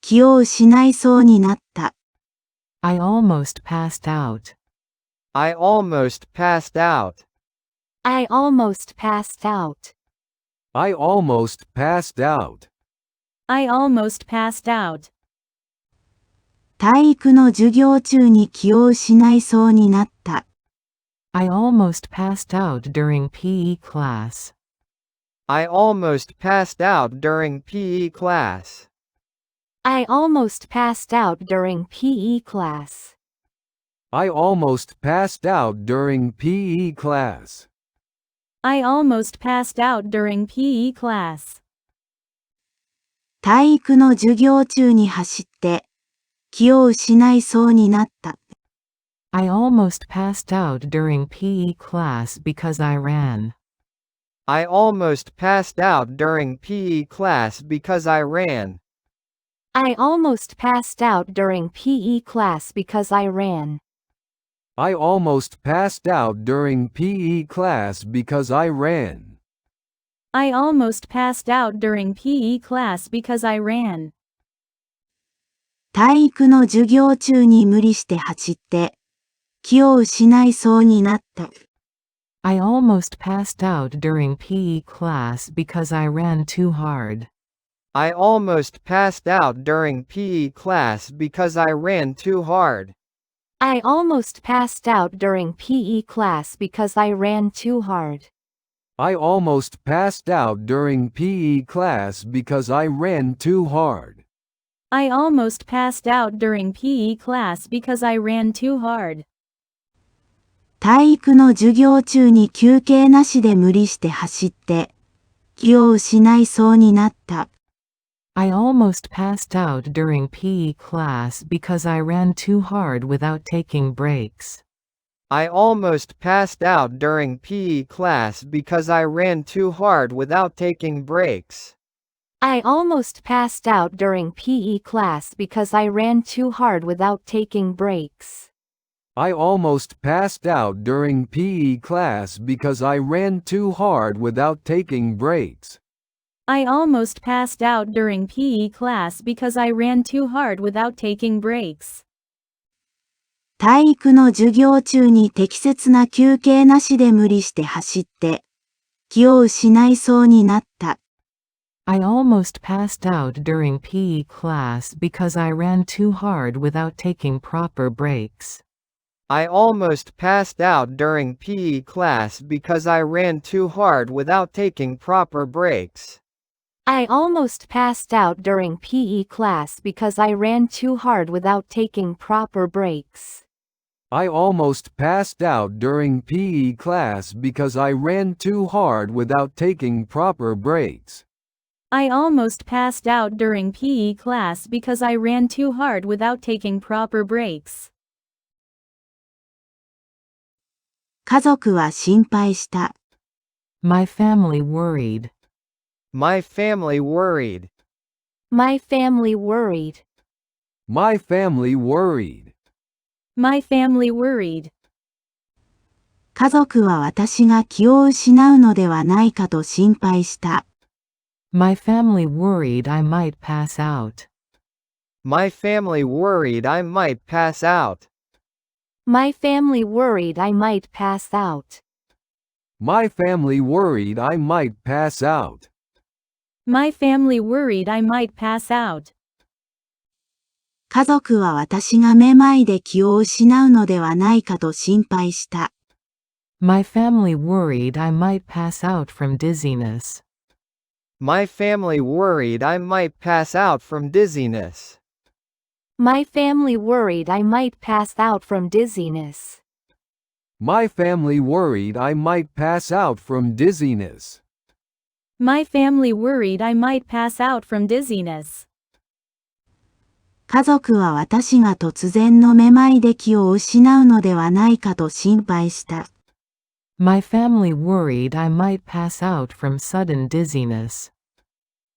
気を失いそうになった。I almost passed out. I almost passed out. I almost passed out. I almost passed out. I almost passed out. 体育の授業中に気を失いそうになった。I almost passed out during PE class. I almost passed out during PE class. I almost passed out during PE class. I almost passed out during PE class. I almost passed out during PE class. 体育の授業中に走って気を失いそうになった。I almost passed out during PE class because I ran. I almost passed out during PE class because I ran. I almost passed out during PE class because I ran. I almost passed out during PE class because I ran. I almost passed out during PE class because I ran. 体育の授業中に無理して走って気を失いそうになった。I almost passed out during PE class because I ran too hard. I almost passed out during PE class because I ran too hard. I almost passed out during PE class because I ran too hard. I almost passed out during PE class because I ran too hard. I almost passed out during PE class because I ran too hard. 体育の授業中に休憩なしで無理して走って気を失いそうになった。I almost passed out during PE class because I ran too hard without taking breaks. I almost passed out during PE class because I ran too hard without taking breaks. I almost passed out during PE class because I ran too hard without taking breaks. I almost passed out during PE class because I ran too hard without taking breaks. I almost passed out during PE class because I ran too hard without taking breaks. 体育の授業中に適切な休憩なしで無理して走って気を失いそうになった。I almost passed out during PE class because I ran too hard without taking proper breaks. I almost passed out during PE class because I ran too hard without taking proper breaks. I almost passed out during PE class because I ran too hard without taking proper breaks. I almost passed out during PE class because I ran too hard without taking proper breaks. I almost passed out during PE class because I ran too hard without taking proper breaks. 家族は心配した。My family worried. My family worried. My family worried. My family worried. My family worried. 家族は私が気を失うのではないかと心配した。My family worried I might pass out. My family worried I might pass out. My family worried I might pass out. My family worried I might pass out. My family worried I might pass out. 家族は私がめまいで気を失うのではないかと心配した。My family worried I might pass out from dizziness. My family worried I might pass out from dizziness. My family worried I might pass out from dizziness. My family worried I might pass out from dizziness. My family worried I might pass out from dizziness. 家族は私が突然のめまいで気を失うのではないかと心配した。My family worried I might pass out from sudden dizziness.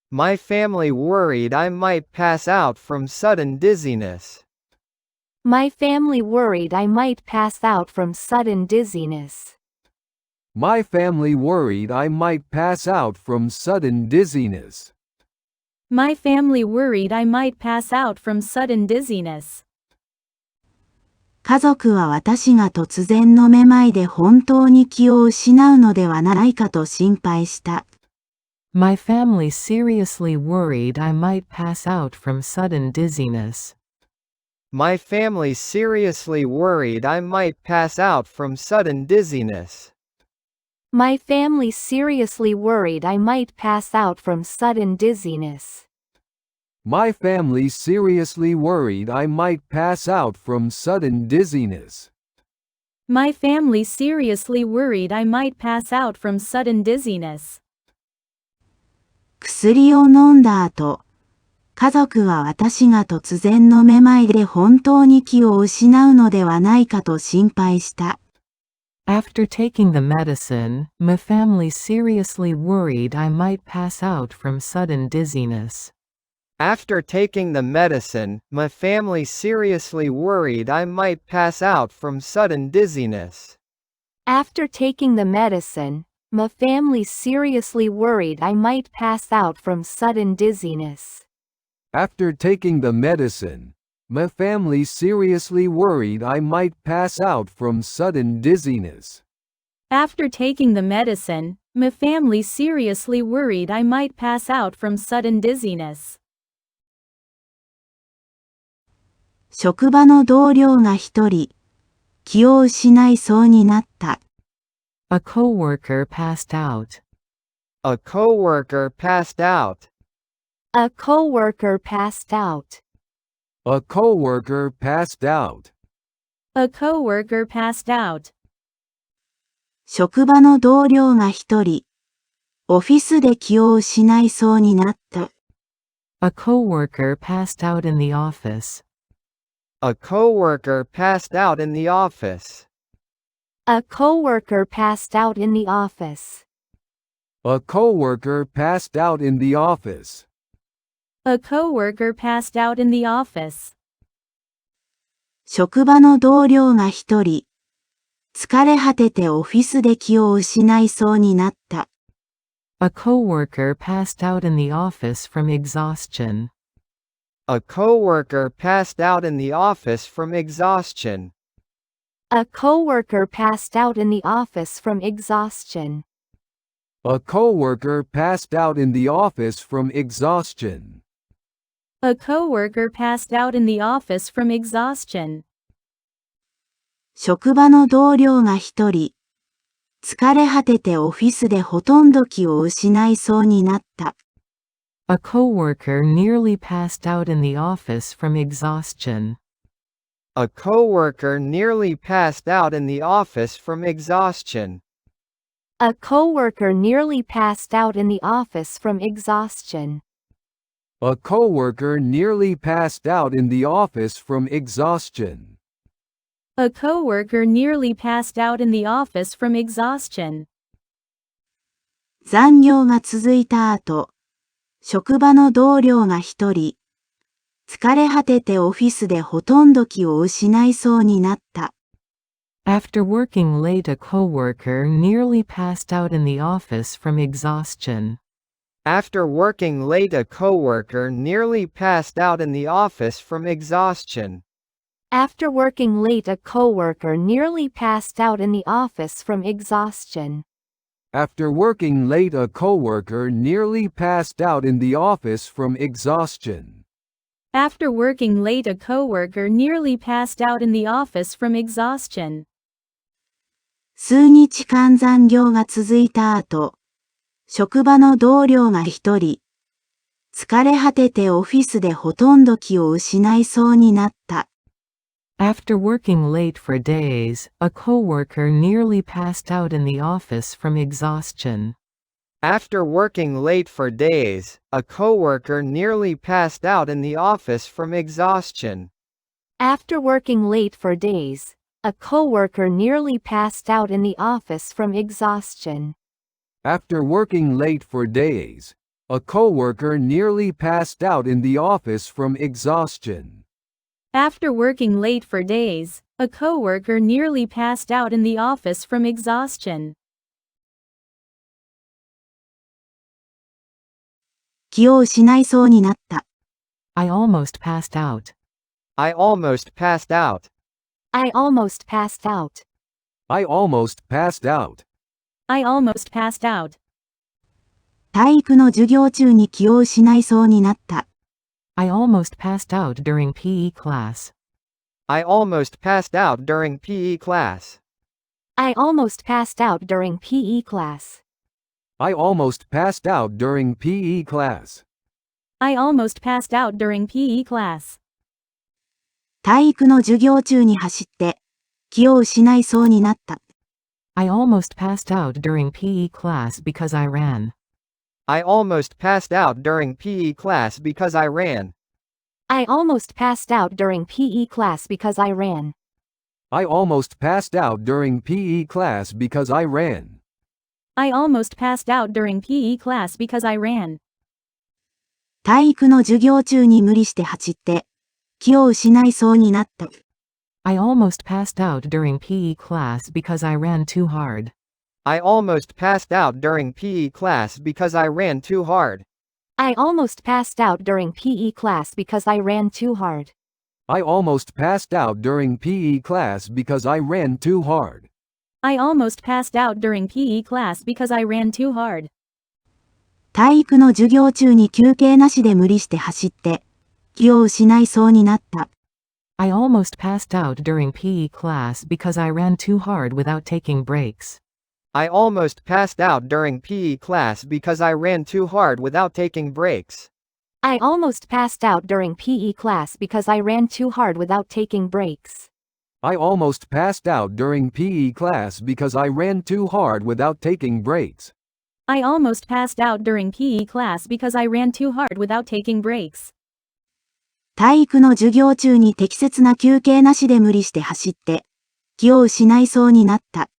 My family worried I might pass out from sudden dizziness. My family worried I might pass out from sudden dizziness. My family worried I might pass out from sudden dizziness. My family worried I might pass out from sudden dizziness. 家族は私が突然のめまいで本当に気を失うのではないかと心配した。My family seriously worried I might pass out from sudden dizziness. My family seriously worried I might pass out from sudden dizziness. My family seriously worried I might pass out from sudden dizziness. My family seriously worried I might pass out from sudden dizziness. My family seriously worried I might pass out from sudden dizziness. 薬を飲んだ後、家族は私が突然のめまいで本当に気を失うのではないかと心配した。After taking the medicine, my family seriously worried I might pass out from sudden dizziness. After taking the medicine, my family seriously worried I might pass out from sudden dizziness. After taking the medicine, my family seriously worried I might pass out from sudden dizziness. After taking the medicine, my family seriously worried I might pass out from sudden dizziness. After taking the medicine, my family seriously worried I might pass out from sudden dizziness. 職場の同僚が一人、気を失いそうになった。A coworker passed out. A coworker passed out. A coworker passed out. A coworker passed out. A coworker passed out. 職場の同僚が一人、オフィスで気を失いそうになった。A coworker passed out in the office. A coworker passed out in the office. A coworker passed out in the office. A coworker passed out in the office. A coworker passed out in the office. 職場の同僚が一人、疲れ果ててオフィスで気を失いそうになった。A coworker passed out in the office from exhaustion. A coworker passed out in the office from exhaustion. A coworker passed out in the office from exhaustion. A coworker passed out in the office from exhaustion. A coworker passed out in the office from exhaustion. 職場の同僚が一人、疲れ果ててオフィスでほとんど気を失いそうになった。A coworker nearly passed out in the office from exhaustion. A coworker nearly passed out in the office from exhaustion. A coworker nearly passed out in the office from exhaustion. A coworker nearly passed out in the office from exhaustion. A coworker nearly passed out in the office from exhaustion. 残業が続いた後、職場の同僚が一人、疲れ果ててオフィスでほとんど気を失いそうになった。After working late, a coworker nearly passed out in the office from exhaustion. After working late, a coworker nearly passed out in the office from exhaustion. After working late, a coworker nearly passed out in the office from exhaustion. After working late, a coworker nearly passed out in the office from exhaustion. After working late, a coworker nearly passed out in the office from exhaustion. 数日間残業が続いた後、職場の同僚が一人、疲れ果ててオフィスでほとんど気を失いそうになった。After working late for days, a coworker nearly passed out in the office from exhaustion. After working late for days, a coworker nearly passed out in the office from exhaustion. After working late for days, a coworker nearly passed out in the office from exhaustion. After working late for days, a coworker nearly passed out in the office from exhaustion. After working late for days, a coworker nearly passed out in the office from exhaustion. 気を失いそうになった。I almost passed out. I almost passed out. I almost passed out. I almost passed out. I almost passed out. 体育の授業中に気を失いそうになった。I almost passed out during PE class. I almost passed out during PE class. I almost passed out during PE class. I almost passed out during PE class. I almost passed out during PE class. 体育の授業中に走って気を失いそうになった。I almost passed out during PE class because I ran. I almost passed out during PE class because I ran. I almost passed out during PE class because I ran. I almost passed out during PE class because I ran. I almost passed out during PE class because I ran. 体育の授業中に無理して走って気を失いそうになった。I almost passed out during PE class because I ran too hard. I almost passed out during PE class because I ran too hard. I almost passed out during PE class because I ran too hard. I almost passed out during PE class because I ran too hard. I almost passed out during PE class because I ran too hard. 体育の授業中に休憩なしで無理して走って気を失いそうになった。I almost passed out during PE class because I ran too hard without taking breaks. I almost passed out during PE class because I ran too hard without taking breaks. I almost passed out during PE class because I ran too hard without taking breaks. I almost passed out during PE class because I ran too hard without taking breaks. I almost passed out during PE class because I ran too hard without taking breaks. 体育の授業中に適切な休憩なしで無理して走って気を失いそうになった。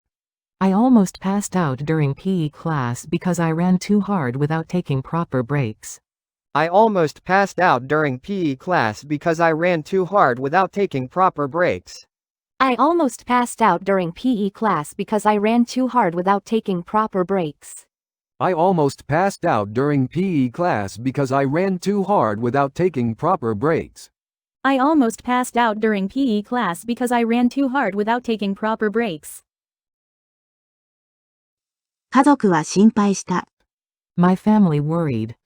I almost passed out during PE class because I ran too hard without taking proper breaks. I almost passed out during PE class because I ran too hard without taking proper breaks. I almost passed out during PE class because I ran too hard without taking proper breaks. I almost passed out during PE class because I ran too hard without taking proper breaks. I almost passed out during PE class because I ran too hard without taking proper breaks. 家族は心配した。My family worried.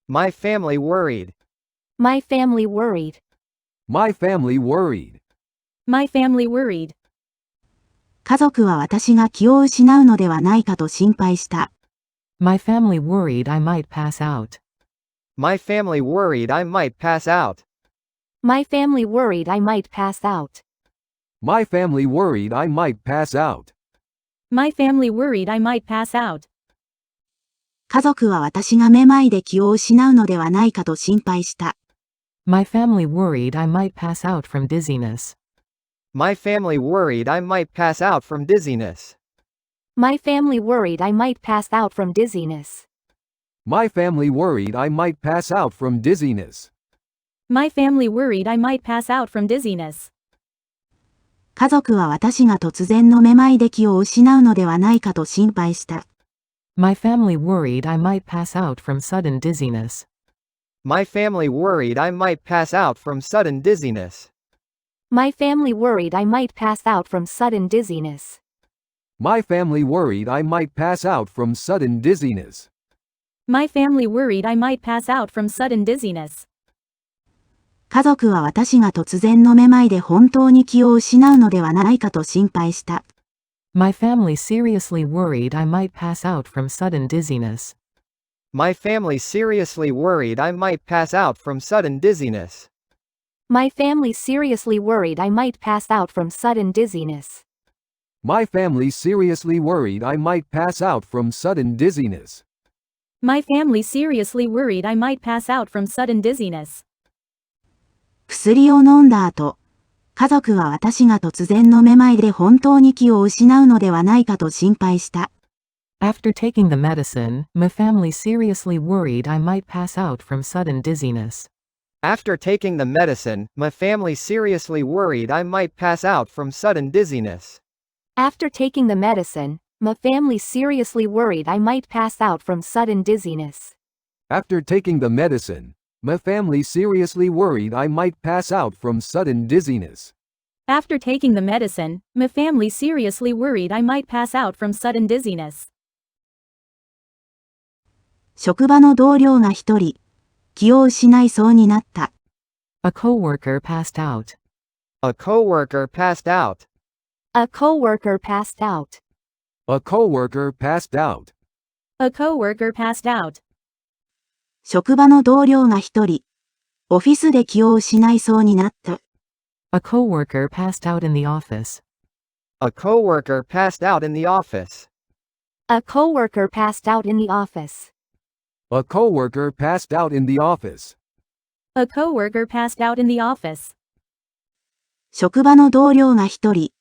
My family worried. My family worried. My family worried. My family worried. 家族は私が気を失うのではないかと心配した。My family worried I might pass out. My family worried I might pass out. My family worried I might pass out. My family worried I might pass out. My family worried I might pass out. 家族は私がめまいで気を失うのではないかと心配した。My family worried I might pass out from dizziness. My family worried I might pass out from dizziness. My family worried I might pass out from dizziness. My family worried I might pass out from dizziness. My family worried I might pass out from dizziness. 家族は私が突然のめまいで気を失うのではないかと心配した。My family worried I might pass out from sudden dizziness. My family worried I might pass out from sudden dizziness. My family worried I might pass out from sudden dizziness. My family worried I might pass out from sudden dizziness. My family worried I might pass out from sudden dizziness. 家族は私が突然のめまいで本当に気を失うのではないかと心配した。My family seriously worried I might pass out from sudden dizziness. My family seriously worried I might pass out from sudden dizziness. My family seriously worried I might pass out from sudden dizziness. My family seriously worried I might pass out from sudden dizziness. My family seriously worried I might pass out from sudden dizziness. 薬を飲んだ後、家族は私が突然のめまいで本当に気を失うのではないかと心配した。After taking the medicine, my family seriously worried I might pass out from sudden dizziness. After taking the medicine, my family seriously worried I might pass out from sudden dizziness. After taking the medicine, my family seriously worried I might pass out from sudden dizziness. After taking the medicine, my family seriously worried I might pass out from sudden dizziness. After taking the medicine, my family seriously worried I might pass out from sudden dizziness. 職場の同僚が一人、気を失いそうになった。A coworker passed out. A coworker passed out. A coworker passed out. A coworker passed out. A coworker passed out. 職場の同僚が一人、オフィスで気を失いそうになった。A coworker passed out in the office. A coworker passed out in the office. A coworker passed out in the office. A coworker passed out in the office. A coworker passed out in the office. 職場の同僚が一人、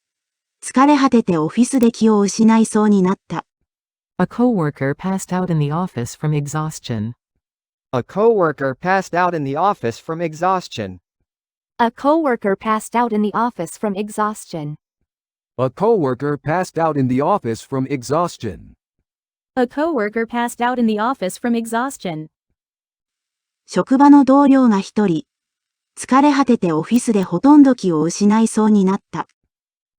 疲れ果ててオフィスで気を失いそうになった。A coworker passed out in the office from exhaustion. A coworker passed out in the office from exhaustion. A coworker passed out in the office from exhaustion. A coworker passed out in the office from exhaustion. A coworker passed out in the office from exhaustion. 職場の同僚が一人、疲れ果ててオフィスでほとんど気を失いそうになった。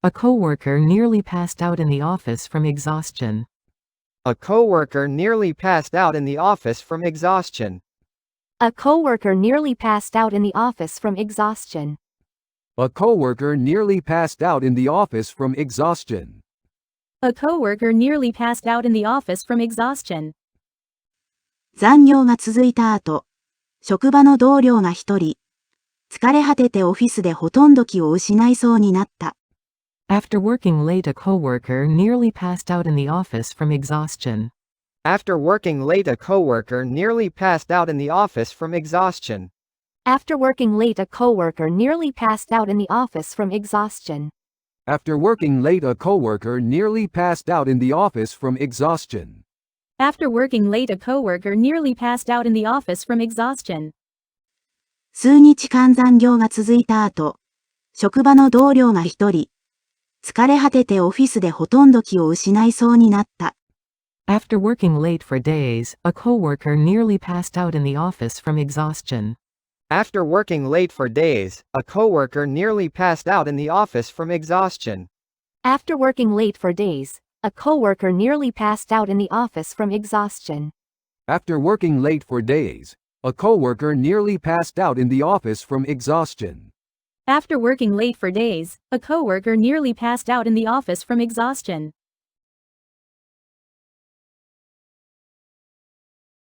A coworker nearly passed out in the office from exhaustion. A coworker nearly passed out in the office from exhaustion. A coworker nearly passed out in the office from exhaustion. A coworker nearly passed out in the office from exhaustion. A coworker nearly passed out in the office from exhaustion. 残業が続いた後、職場の同僚が一人、疲れ果ててオフィスでほとんど気を失いそうになった。After working late, a coworker nearly passed out in the office from exhaustion. After working late, a coworker nearly passed out in the office from exhaustion. After working late, a coworker nearly passed out in the office from exhaustion. After working late, a coworker nearly passed out in the office from exhaustion. After working late, a coworker nearly passed out in the office from exhaustion. 数日間残業が続いた後、職場の同僚が一人、疲れ果ててオフィスでほとんど気を失いそうになった。After working late for days, a coworker nearly passed out in the office from exhaustion. After working late for days, a coworker nearly passed out in the office from exhaustion. After working late for days, a coworker nearly passed out in the office from exhaustion. After working late for days, a coworker nearly passed out in the office from exhaustion. After working late for days, a coworker nearly passed out in the office from exhaustion.